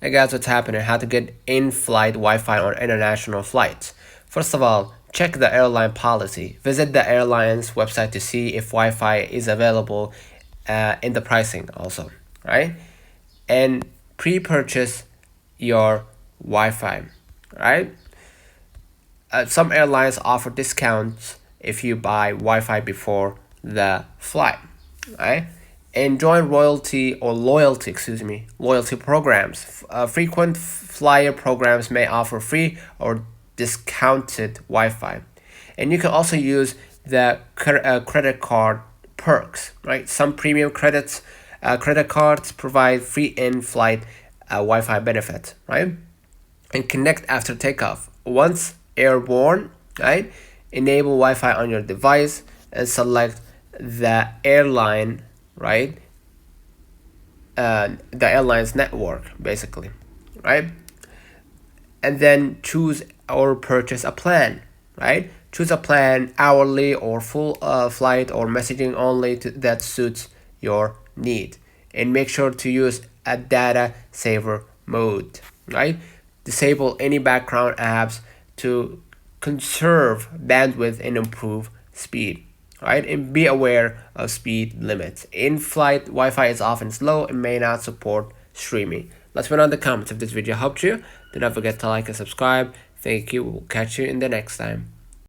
Hey guys, what's happening? How to get in-flight Wi-Fi on international flights. First of all, check the airline policy. Visit the airline's website to see if Wi-Fi is available in the pricing also, right? And pre-purchase your Wi-Fi, right? Some airlines offer discounts if you buy Wi-Fi before the flight, right? And join loyalty programs. Frequent flyer programs may offer free or discounted Wi-Fi, and you can also use the credit card perks, right? Some premium credit cards provide free in-flight Wi-Fi benefits, right? And connect after takeoff. Once airborne, right? Enable Wi-Fi on your device and select the airline, right? The airline's network, basically, right? And then choose or purchase a plan, right? Choose a plan hourly or full flight or messaging only that suits your need. And make sure to use a data saver mode, right? Disable any background apps to conserve bandwidth and improve speed, right? And be aware of speed limits. In-flight Wi-Fi is often slow and may not support streaming. Let's know in the comments if this video helped you. Do not forget to like and subscribe. Thank you. We'll catch you in the next time.